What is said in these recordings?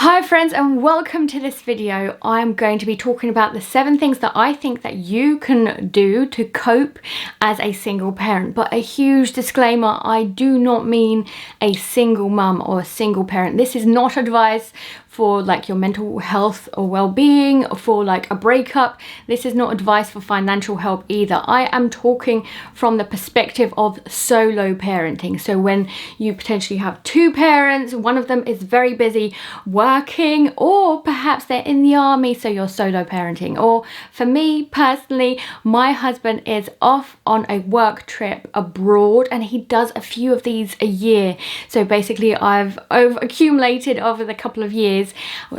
Hi friends, and welcome to this video. I'm going to be talking about the 7 things that I think that you can do to cope as a single parent. But a huge disclaimer, I do not mean a single mum or a single parent. This is not advice for like your mental health or well-being, for like a breakup. This is not advice for financial help either. I am talking from the perspective of solo parenting. So when you potentially have 2 parents, one of them is very busy working, or perhaps they're in the army, so you're solo parenting. Or for me personally, my husband is off on a work trip abroad and he does a few of these a year. So basically I've accumulated over the couple of years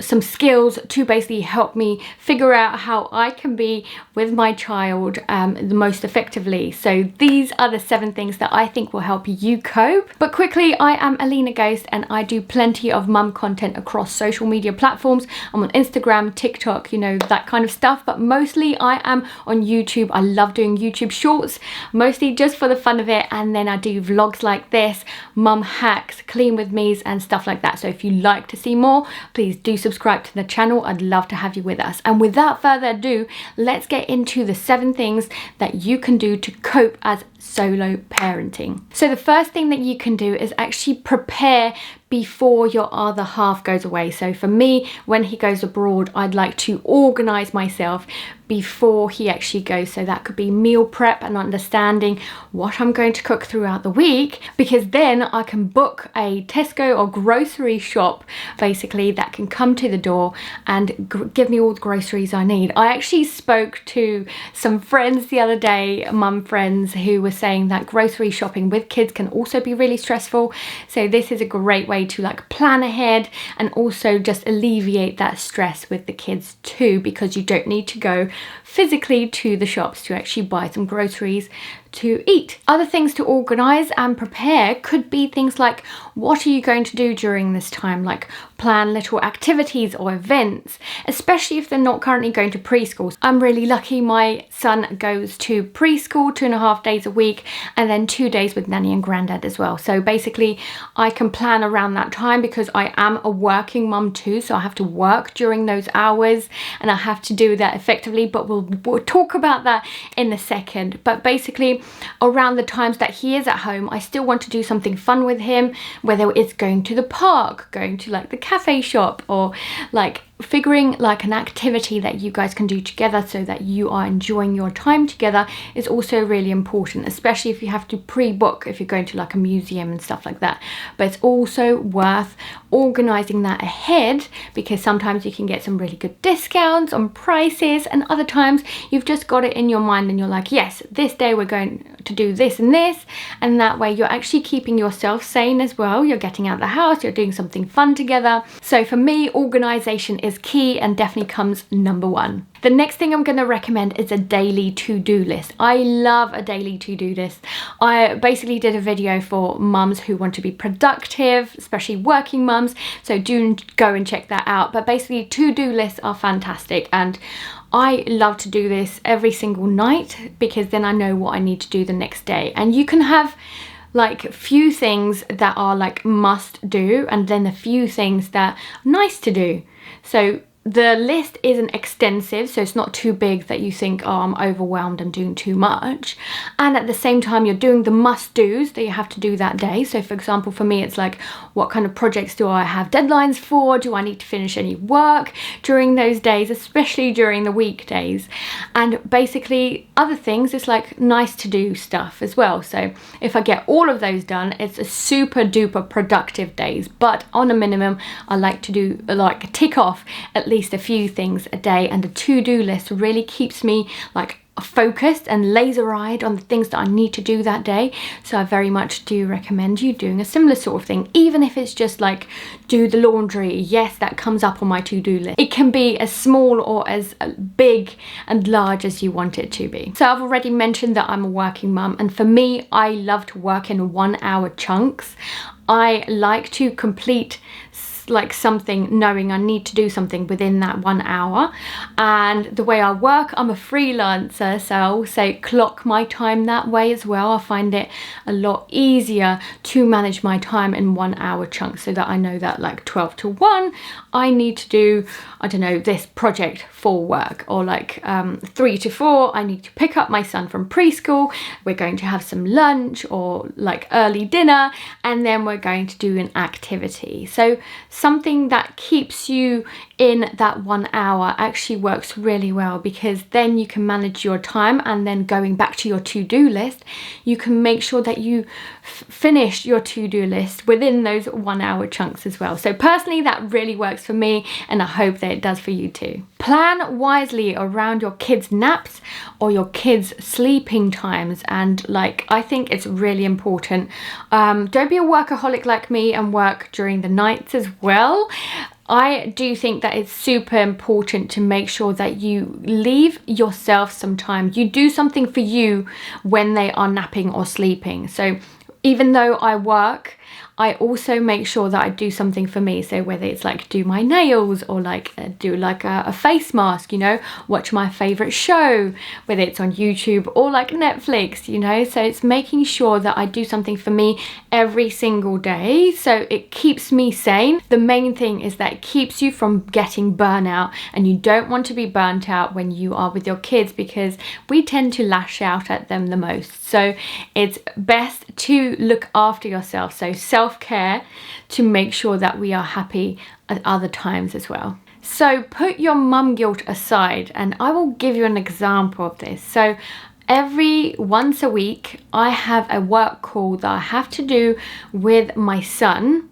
some skills to basically help me figure out how I can be with my child the most effectively. So these are the 7 things that I think will help you cope. But quickly, I am Alina Ghost and I do plenty of mum content across social media platforms. I'm on Instagram, TikTok, you know, that kind of stuff, but mostly I am on YouTube. I love doing YouTube shorts, mostly just for the fun of it, and then I do vlogs like this, mum hacks, clean with me's and stuff like that. So if you like to see more, please do subscribe to the channel. I'd love to have you with us. And without further ado, let's get into the 7 things that you can do to cope as solo parenting. So the first thing that you can do is actually prepare before your other half goes away. So for me, when he goes abroad, I'd like to organize myself before he actually goes. So that could be meal prep and understanding what I'm going to cook throughout the week, because then I can book a Tesco or grocery shop basically that can come to the door and give me all the groceries I need. I actually spoke to some friends the other day, mum friends, who were saying that grocery shopping with kids can also be really stressful. So this is a great way to like plan ahead and also just alleviate that stress with the kids too, because you don't need to go physically to the shops to actually buy some groceries to eat. Other things to organize and prepare could be things like, what are you going to do during this time? Like plan little activities or events, especially if they're not currently going to preschool. I'm really lucky, my son goes to preschool 2.5 days a week and then 2 days with nanny and granddad as well. So basically I can plan around that time because I am a working mum too, so I have to work during those hours and I have to do that effectively, but we'll talk about that in a second. But basically around the times that he is at home, I still want to do something fun with him, whether it's going to the park, going to like the cafe shop, or like figuring like an activity that you guys can do together so that you are enjoying your time together is also really important, especially if you have to pre-book if you're going to like a museum and stuff like that. But it's also worth organizing that ahead, because sometimes you can get some really good discounts on prices, and other times you've just got it in your mind and you're like, yes, this day we're going to do this and this, and that way you're actually keeping yourself sane as well. You're getting out of the house, you're doing something fun together. So for me, organization is key and definitely comes number 1. The next thing I'm going to recommend is a daily to-do list. I love a daily to-do list. I basically did a video for mums who want to be productive, especially working mums, so do go and check that out. But basically to-do lists are fantastic, and I love to do this every single night because then I know what I need to do the next day. And you can have like few things that are like must do and then a few things that are nice to do. So the list isn't extensive, so it's not too big that you think, oh, I'm overwhelmed, I'm doing too much. And at the same time, you're doing the must-dos that you have to do that day. So for example, for me, it's like, what kind of projects do I have deadlines for? Do I need to finish any work during those days, especially during the weekdays? And basically other things, it's like nice to do stuff as well. So if I get all of those done, it's a super duper productive days. But on a minimum, I like to do like tick off at least a few things a day, and a to-do list really keeps me like focused and laser-eyed on the things that I need to do that day. So I very much do recommend you doing a similar sort of thing, even if it's just like do the laundry. Yes, that comes up on my to-do list. It can be as small or as big and large as you want it to be. So I've already mentioned that I'm a working mum, and for me, I love to work in 1-hour chunks. I like to complete like something, knowing I need to do something within that 1 hour. And the way I work, I'm a freelancer, so I also clock my time that way as well. I find it a lot easier to manage my time in 1 hour chunks, so that I know that like 12 to 1 I need to do, I don't know, this project for work, or like 3 to 4 I need to pick up my son from preschool, we're going to have some lunch or like early dinner, and then we're going to do an activity. So something that keeps you in that 1 hour actually works really well, because then you can manage your time, and then going back to your to-do list, you can make sure that you finish your to-do list within those 1 hour chunks as well. So personally, that really works for me, and I hope that it does for you too. Plan wisely around your kids' naps or your kids' sleeping times, and like, I think it's really important. Don't be a workaholic like me and work during the nights as well. I do think that it's super important to make sure that you leave yourself some time. You do something for you when they are napping or sleeping. So even though I work, I also make sure that I do something for me. So whether it's like do my nails, or like do like a face mask, you know, watch my favorite show, whether it's on YouTube or like Netflix, you know. So it's making sure that I do something for me every single day, so it keeps me sane. The main thing is that it keeps you from getting burnout, and you don't want to be burnt out when you are with your kids, because we tend to lash out at them the most. So it's best to look after yourself, so self-care, to make sure that we are happy at other times as well. So put your mum guilt aside, and I will give you an example of this. So once a week I have a work call that I have to do with my son.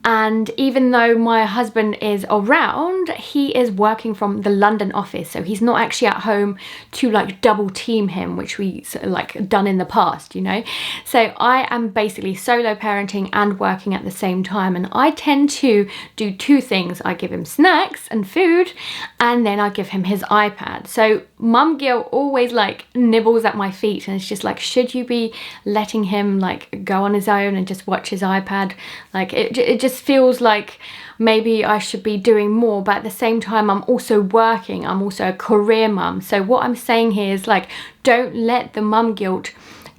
And even though my husband is around, he is working from the London office, so he's not actually at home to like double team him, which we like done in the past, you know. So I am basically solo parenting and working at the same time, and I tend to do two things. I give him snacks and food, and then I give him his iPad. So mum guilt always like nibbles at my feet, and it's just like, should you be letting him like go on his own and just watch his iPad? Like it just feels like maybe I should be doing more, but at the same time I'm also working. I'm also a career mum. So what I'm saying here is like, don't let the mum guilt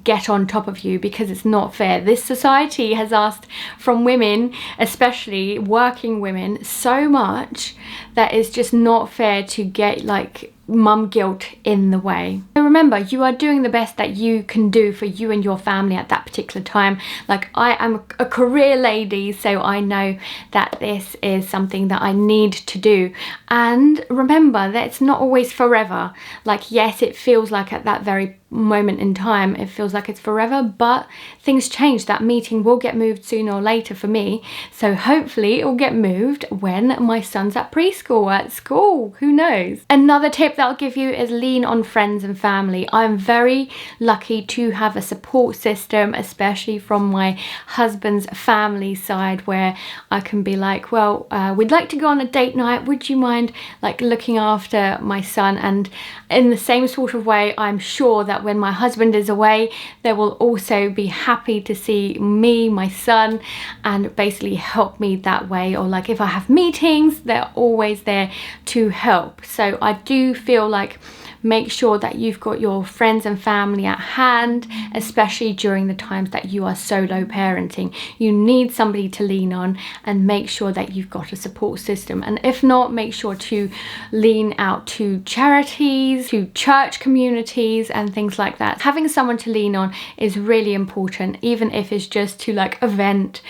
get on top of you, because it's not fair. This society has asked from women, especially working women, so much that it's just not fair to get like mum guilt in the way. So remember, you are doing the best that you can do for you and your family at that particular time. Like, I am a career lady, so I know that this is something that I need to do. And remember that it's not always forever. Like, yes, it feels like at that very moment in time it feels like it's forever, but things change. That meeting will get moved sooner or later for me, so hopefully it will get moved when my son's at preschool, at school, who knows. Another tip that I'll give you is lean on friends and family. I'm very lucky to have a support system, especially from my husband's family side, where I can be like, well, we'd like to go on a date night, would you mind like looking after my son? And in the same sort of way, I'm sure that when my husband is away, they will also be happy to see me, my son, and basically help me that way. Or like if I have meetings, they're always there to help. So I do feel like make sure that you've got your friends and family at hand, especially during the times that you are solo parenting. You need somebody to lean on, and make sure that you've got a support system. And if not, make sure to lean out to charities, to church communities and things like that. Having someone to lean on is really important, even if it's just to like a vent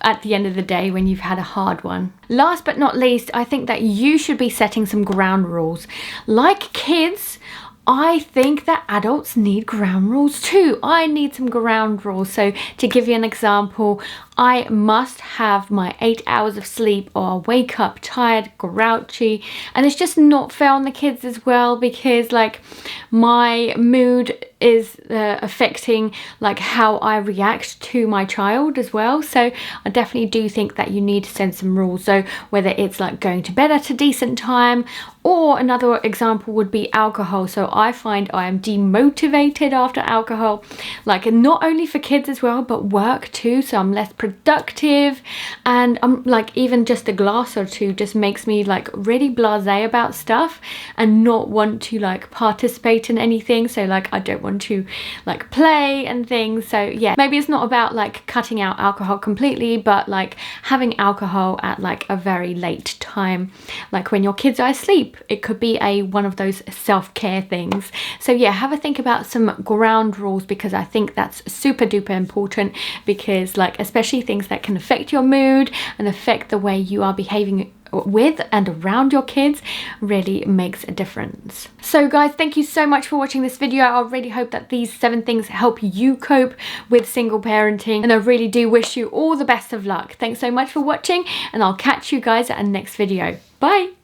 at the end of the day when you've had a hard one. Last but not least, I think that you should be setting some ground rules. Like kids, I think that adults need ground rules too. I need some ground rules. So to give you an example, I must have my 8 hours of sleep, or I'll wake up tired, grouchy, and it's just not fair on the kids as well, because like my mood is affecting like how I react to my child as well. So I definitely do think that you need to set some rules. So whether it's like going to bed at a decent time, or another example would be alcohol. So I find I am demotivated after alcohol, like not only for kids as well, but work too. So I'm less productive, and I'm like, even just a glass or two just makes me like really blasé about stuff and not want to like participate in anything. So like I don't want to like play and things. So yeah, maybe it's not about like cutting out alcohol completely, but like having alcohol at like a very late time, like when your kids are asleep. It could be one of those self-care things. So yeah, have a think about some ground rules, because I think that's super duper important, because like especially things that can affect your mood and affect the way you are behaving with and around your kids really makes a difference. So guys, thank you so much for watching this video. I really hope that these 7 things help you cope with single parenting, and I really do wish you all the best of luck. Thanks so much for watching, and I'll catch you guys at our next video. Bye.